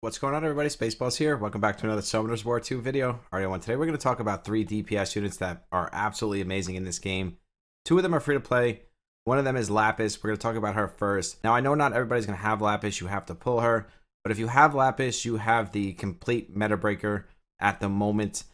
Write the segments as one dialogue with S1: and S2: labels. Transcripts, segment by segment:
S1: What's going on, everybody? Spaceballs here. Welcome back to another Summoners War 2 video. Alright, today we're going to talk about 3 DPS units that are absolutely amazing in this game. 2 of them are free to play. One of them is Lapis. We're going to talk about her first. Now, I know not everybody's going to have Lapis. You have to pull her. But if you have Lapis, you have the complete meta breaker at the moment.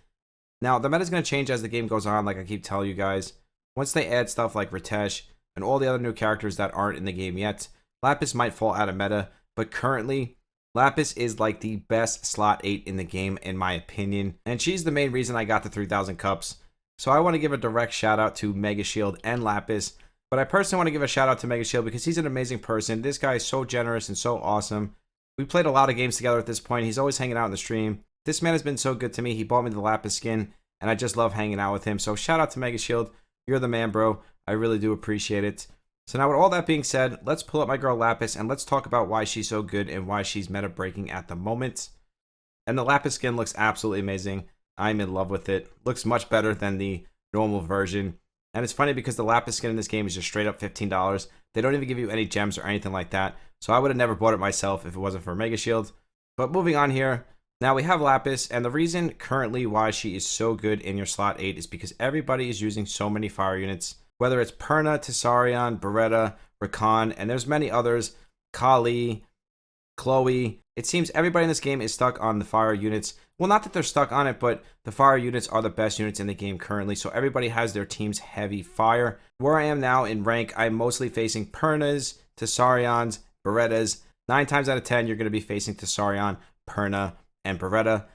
S1: Now, the meta is going to change as the game goes on, like I keep telling you guys. Once they add stuff like Ritesh and all the other new characters that aren't in the game yet, Lapis might fall out of meta. But currently, Lapis is like the best slot 8 in the game, in my opinion. And she's the main reason I got the 3,000 cups. So I want to give a direct shout out to Mega Shield and Lapis. But I personally want to give a shout out to Mega Shield because he's an amazing person. This guy is so generous and so awesome. We played a lot of games together at this point. He's always hanging out in the stream. This man has been so good to me. He bought me the Lapis skin, and I just love hanging out with him. So shout out to Mega Shield. You're the man, bro. I really do appreciate it. So now with all that being said, let's pull up my girl Lapis and let's talk about why she's so good and why she's meta breaking at the moment. And the Lapis skin looks absolutely amazing. I'm in love with it. Looks much better than the normal version. And it's funny because the Lapis skin in this game is just straight up $15. They don't even give you any gems or anything like that. So I would have never bought it myself if it wasn't for Mega Shield. But moving on here, now we have Lapis, and the reason currently why she is so good in your slot 8 is because everybody is using so many fire units. Whether it's Perna, Tessarion, Beretta, Rakan, and there's many others, Kali, Chloe. It seems everybody in this game is stuck on the fire units. Well, not that they're stuck on it, but the fire units are the best units in the game currently, so everybody has their team's heavy fire. Where I am now in rank, I'm mostly facing Pernas, Tessarions, Berettas. 9 times out of 10, you're going to be facing Tessarion, Perna, and Beretta,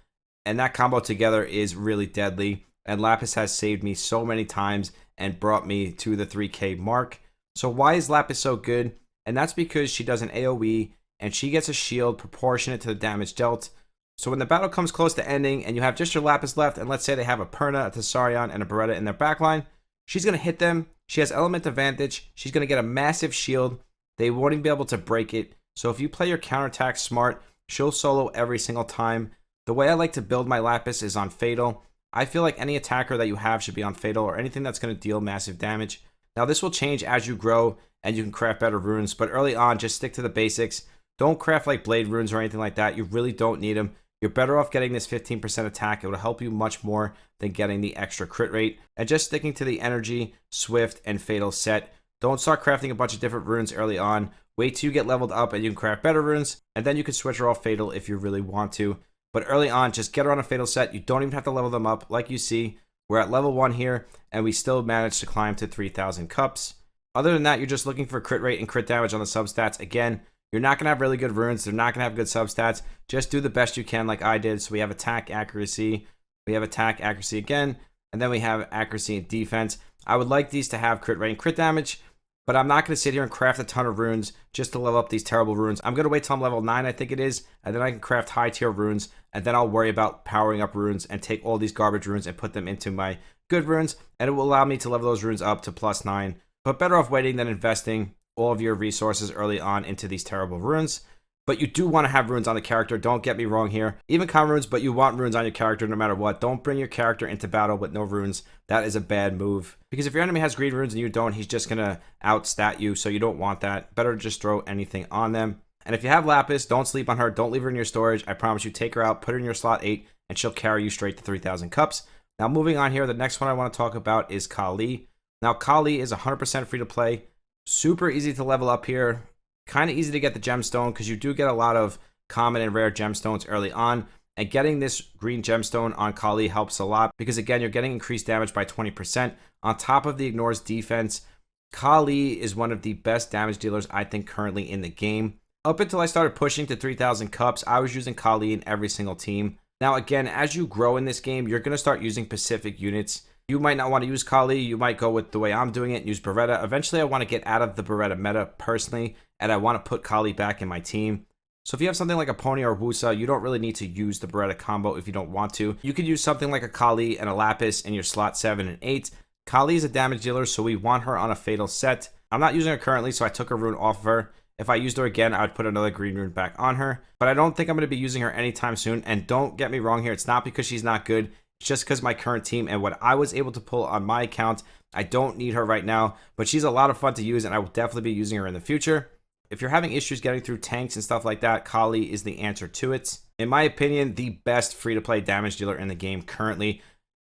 S1: and that combo together is really deadly, and Lapis has saved me so many times and brought me to the 3K mark. So why is Lapis so good? And that's because she does an AoE and she gets a shield proportionate to the damage dealt. So when the battle comes close to ending and you have just your Lapis left, and let's say they have a Perna, a Tessarion, and a Beretta in their backline, she's going to hit them. She has element advantage. She's going to get a massive shield. They won't even be able to break it. So if you play your counterattack smart, she'll solo every single time. The way I like to build my Lapis is on Fatal. I feel like any attacker that you have should be on Fatal or anything that's going to deal massive damage. Now this will change as you grow and you can craft better runes, but early on just stick to the basics. Don't craft like blade runes or anything like that. You really don't need them. You're better off getting this 15% attack. It will help you much more than getting the extra crit rate. And just sticking to the energy, swift, and fatal set. Don't start crafting a bunch of different runes early on. Wait till you get leveled up and you can craft better runes, and then you can switch her off fatal if you really want to. But early on, just get her on a fatal set. You don't even have to level them up. Like you see, we're at level 1 here, and we still managed to climb to 3,000 cups. Other than that, you're just looking for crit rate and crit damage on the substats. Again, you're not going to have really good runes. They're not going to have good substats. Just do the best you can like I did. So we have attack, accuracy. We have attack, accuracy again. And then we have accuracy and defense. I would like these to have crit rate and crit damage, but I'm not going to sit here and craft a ton of runes just to level up these terrible runes. I'm going to wait till I'm level 9, I think it is, and then I can craft high tier runes, and then I'll worry about powering up runes and take all these garbage runes and put them into my good runes, and it will allow me to level those runes up to +9. But better off waiting than investing all of your resources early on into these terrible runes. But you do want to have runes on the character, don't get me wrong here. Even common runes, but you want runes on your character no matter what. Don't bring your character into battle with no runes. That is a bad move. Because if your enemy has green runes and you don't, he's just going to outstat you, so you don't want that. Better just throw anything on them. And if you have Lapis, don't sleep on her. Don't leave her in your storage. I promise you, take her out, put her in your slot 8, and she'll carry you straight to 3,000 cups. Now moving on here, the next one I want to talk about is Kali. Now Kali is 100% free to play. Super easy to level up here. Kind of easy to get the gemstone because you do get a lot of common and rare gemstones early on. And getting this green gemstone on Kali helps a lot because, again, you're getting increased damage by 20%. On top of the ignores defense, Kali is one of the best damage dealers, I think, currently in the game. Up until I started pushing to 3,000 cups, I was using Kali in every single team. Now, again, as you grow in this game, you're going to start using Pacific units. You might not want to use Kali. You might go with the way I'm doing it and use Beretta. Eventually, I want to get out of the Beretta meta personally, and I want to put Kali back in my team. So if you have something like a Pony or Wusa, you don't really need to use the Beretta combo if you don't want to. You could use something like a Kali and a Lapis in your slot 7 and 8. Kali is a damage dealer, so we want her on a fatal set. I'm not using her currently, so I took a rune off of her. If I used her again, I would put another green rune back on her. But I don't think I'm going to be using her anytime soon. And don't get me wrong here, it's not because she's not good. It's just because my current team and what I was able to pull on my account, I don't need her right now. But she's a lot of fun to use, and I will definitely be using her in the future. If you're having issues getting through tanks and stuff like that, Kali is the answer to it. In my opinion, the best free-to-play damage dealer in the game currently,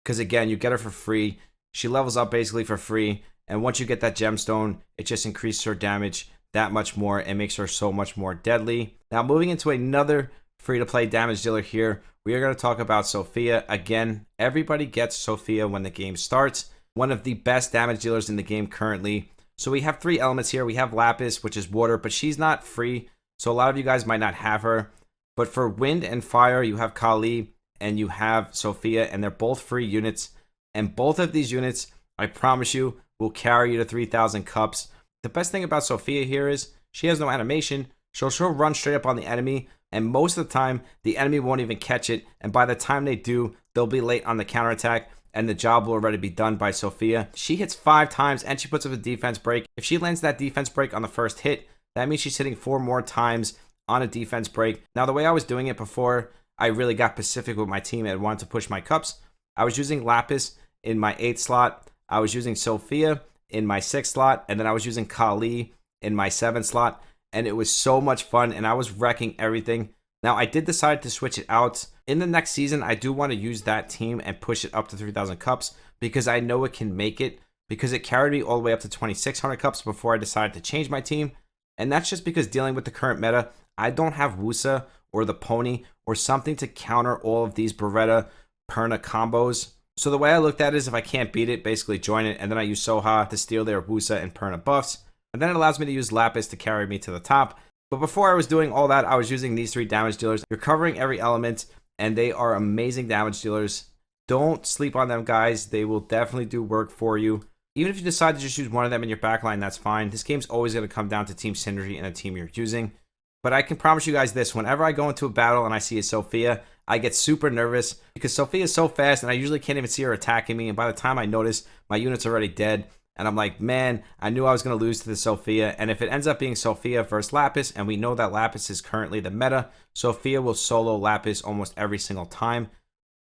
S1: because again, you get her for free. She levels up basically for free, and once you get that gemstone, it just increases her damage that much more and makes her so much more deadly. Now, moving into another free-to-play damage dealer here, we are going to talk about Sophia. Again, everybody gets Sophia when the game starts. One of the best damage dealers in the game currently. So we have 3 elements here. We have Lapis, which is water, but she's not free. So a lot of you guys might not have her. But for wind and fire, you have Kali and you have Sophia, and they're both free units. And both of these units, I promise you, will carry you to 3,000 cups. The best thing about Sophia here is she has no animation. She'll run straight up on the enemy, and most of the time, the enemy won't even catch it. And by the time they do, they'll be late on the counterattack, and the job will already be done by Sophia. She hits 5 times, and she puts up a defense break. If she lands that defense break on the first hit, that means she's hitting 4 more times on a defense break. Now, the way I was doing it before I really got Pacific with my team and wanted to push my cups, I was using Lapis in my 8th slot. I was using Sophia in my 6th slot, and then I was using Kali in my 7th slot, and it was so much fun, and I was wrecking everything. Now, I did decide to switch it out. In the next season, I do want to use that team and push it up to 3,000 cups because I know it can make it, because it carried me all the way up to 2,600 cups before I decided to change my team. And that's just because dealing with the current meta, I don't have Wusa or the Pony or something to counter all of these Beretta Perna combos. So the way I looked at it is if I can't beat it, basically join it, and then I use Soha to steal their Wusa and Perna buffs. And then it allows me to use Lapis to carry me to the top. But before I was doing all that, I was using these 3 damage dealers. You're covering every element, and they are amazing damage dealers. Don't sleep on them, guys. They will definitely do work for you. Even if you decide to just use one of them in your backline, that's fine. This game's always going to come down to team synergy and the team you're using. But I can promise you guys this, whenever I go into a battle and I see a Sophia, I get super nervous because Sophia is so fast and I usually can't even see her attacking me. And by the time I notice, my unit's already dead. And I'm like, man, I knew I was going to lose to the Sophia. And if it ends up being Sophia versus Lapis, and we know that Lapis is currently the meta, Sophia will solo Lapis almost every single time.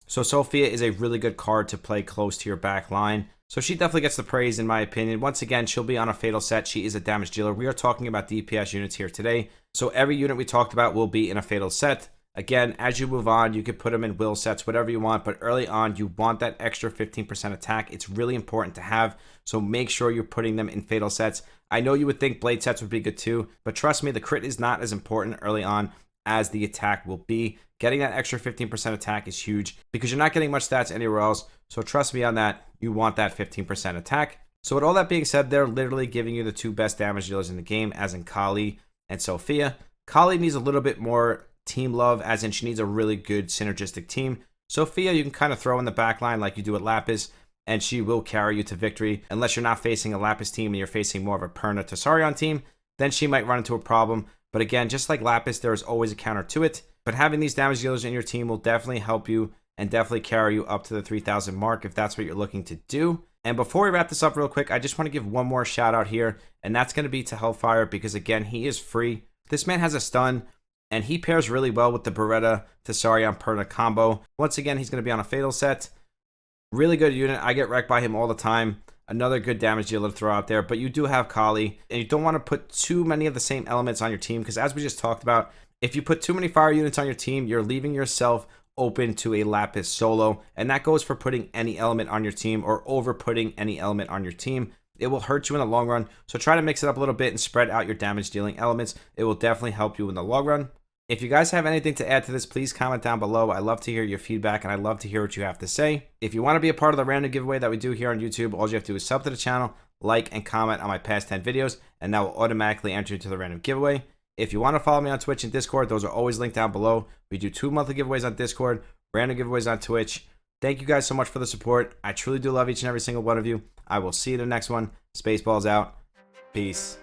S1: So Sophia is a really good card to play close to your back line. So she definitely gets the praise in my opinion. Once again, she'll be on a fatal set. She is a damage dealer. We are talking about DPS units here today. So every unit we talked about will be in a fatal set. Again, as you move on, you can put them in will sets, whatever you want. But early on, you want that extra 15% attack. It's really important to have. So make sure you're putting them in fatal sets. I know you would think blade sets would be good too. But trust me, the crit is not as important early on as the attack will be. Getting that extra 15% attack is huge because you're not getting much stats anywhere else. So trust me on that. You want that 15% attack. So with all that being said, they're literally giving you the 2 best damage dealers in the game, as in Kali and Sophia. Kali needs a little bit more team love, as in she needs a really good synergistic team. Sophia, you can kind of throw in the back line like you do with Lapis, and she will carry you to victory. Unless you're not facing a Lapis team and you're facing more of a Perna Tasarion team, then she might run into a problem. But again, just like Lapis, there is always a counter to it. But having these damage dealers in your team will definitely help you and definitely carry you up to the 3,000 mark if that's what you're looking to do. And before we wrap this up real quick, I just want to give one more shout out here, and that's going to be to Hellfire, because again, he is free. This man has a stun, and he pairs really well with the Beretta Tasarion Perna combo. Once again, he's going to be on a fatal set. Really good unit. I get wrecked by him all the time. Another good damage dealer to throw out there, but you do have Kali, and you don't want to put too many of the same elements on your team, because as we just talked about, if you put too many fire units on your team, you're leaving yourself open to a Lapis solo, and that goes for putting any element on your team or over putting any element on your team. It will hurt you in the long run, so try to mix it up a little bit and spread out your damage dealing elements. It will definitely help you in the long run. If you guys have anything to add to this, please comment down below. I love to hear your feedback, and I love to hear what you have to say. If you want to be a part of the random giveaway that we do here on YouTube, all you have to do is sub to the channel, like, and comment on my past 10 videos, and that will automatically enter you to the random giveaway. If you want to follow me on Twitch and Discord, those are always linked down below. We do 2 monthly giveaways on Discord, random giveaways on Twitch. Thank you guys so much for the support. I truly do love each and every single one of you. I will see you in the next one. Spaceballs out. Peace.